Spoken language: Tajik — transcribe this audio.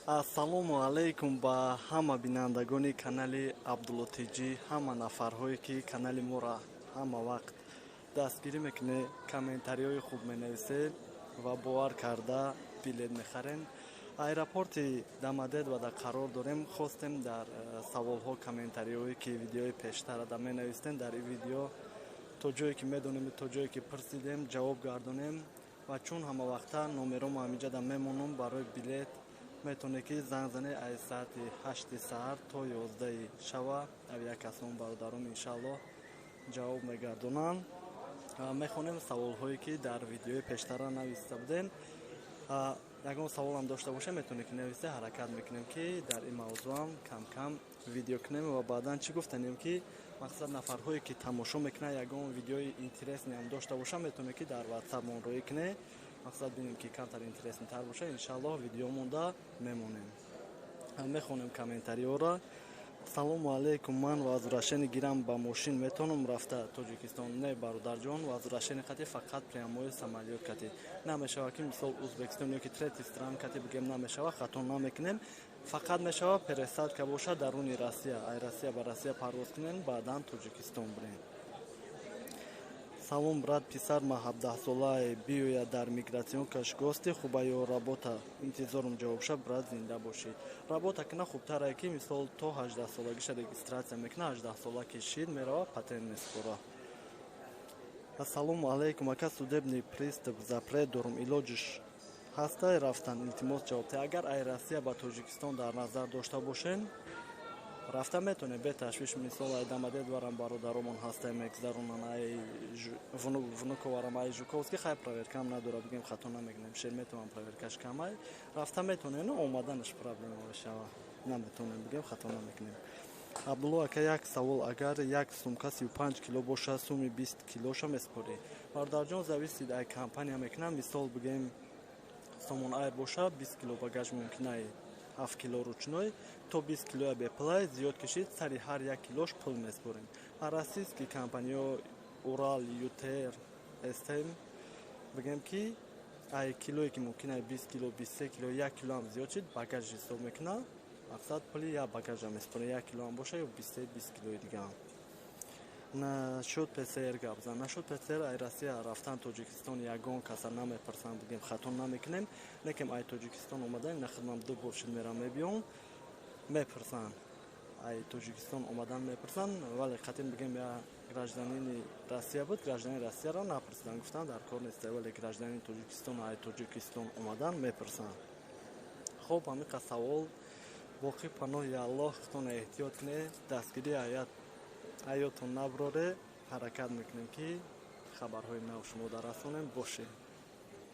Ассалому алайкум ба ҳама бинандагони канали Абдуллотиҷӣ, ҳама нафарҳое ки канали моро ҳама вақт дастгирӣ мекунед, комментариҳои хуб менависед ва бовар карда билет мехарен. Аэропорти Дамадедвада қарор дорем. Хостем дар саволҳо, комментариҳое ки видеои пештарада менавистем, дар ин видео то ҷое ки медонем, то ҷое ки пурсидем ҷавоб гардонем. Ва чун ҳама вақта номеромо ҳаминҷада мемонам, барои билет метавонед ки занг занед аз соати 8 саҳар то 11 шаба. Як касон бародарон иншаллоҳ ҷавоб мегардонанд. Мехонем саволҳое ки дар видеои пештара нависта будем. Ягон саволам дошта боша метавонед ки нависед, ҳаракат мекунем ки дар ин мавзӯам кам видео кунем ва баъдан чӣ гуфтанем ки мақсад нафарҳое ки тамошо мекунанд ягон видеои интересни ҳам дошта боша, метавонед ки дар WhatsApp монроӣ кунед. Мақсад бинем ки камтар интереснитар боша, иншаллоҳ видеомонда мемонем. Мехонем комментариҳоро. Салому алайкум, ман возвращение гирам ба мошин метавонам рафта Тоҷикистон? Не бародарҷон, возвращение кати фақат прямои самолёт кати. Намешава ки мисол Узбекистон ёки трети стран кати бигем намешава, хато намекунем. Фақат мешава пересадка боша даруни Россия. Ай Россия ба Россия парвоз кунем, баъдан Тоҷикистон бурем. Салом брат, писар ма 17-солаи биёяд дар мигратсионкаш гости хуба ё работа? Интизорум ҷавобша, брат зинда бошӣ. Работа кина хубтарае ки мисол то 18-солагиша регистратсия мекуна, 18-сола кишид мерава, патент меспора. Ассалому алайкум, ака судебный пристав запрет дорум, илоҷиш ҳастай рафтан? Илтимос ҷавоб. Агар Ай Россия ба Тоҷикистон дар назар дошта бошен, рафта метавонем бе ташвиш. Мисол ай Дамадедварам бародаромон ҳастай мегзаронанд, ай внуковарам, ай Жуковский хай проверкам надора, бигем хато намекунем, шер метавонам проверкаш камай, рафта метавонем, но омаданаш проблема мешава, наметавонем, бигем хато намекунем. Абдулло ака, як савол, агар як сумка 35 кило боша, суми 20 килоша меспорӣ? Бародарҷон, зависид ай компания мекунам, мисол бигем сомон айр боша 20 кило багаж мумкинае 7 кило ручной, то 20 кило беплай зиёд кишид, сари ҳар 1 килош пул меспорем. А российский компания Урал, Ютер, Эстем бигем ки ай килое ки мумкинае 20 кило, 23 кило, 1 кило ам зиёд шид, багаж ҳисоб мекуна, мақсад пули я багажа меспорем, 1 кило ам боша ё 20 килои дигам. Нашуд ПСР гап зан. Нашуд ПСР ай Россия рафтан Тоҷикистон ягон каса намепарсанд, бигем хато намекунем. Некем ай Тоҷикистон омадан нахидмам 2 бор шуд мерам мебиём, мепарсанд. Ай Тоҷикистон омадан мепарсанд, вале қатин бигем я гражданини Россия буд, гражданини Россияро напарсидан, гуфтан дар кор нест, вале гражданини Тоҷикистон ай Тоҷикистон омадан мепарсанд. Хоб, ҳамиқа савол боқӣ паноҳи Аллоҳ, хутон эҳтиёт кунед, дастгирии ҳаётон наброре, ҳаракат мекунем ки хабарҳои нав шумода расонем. Бошед.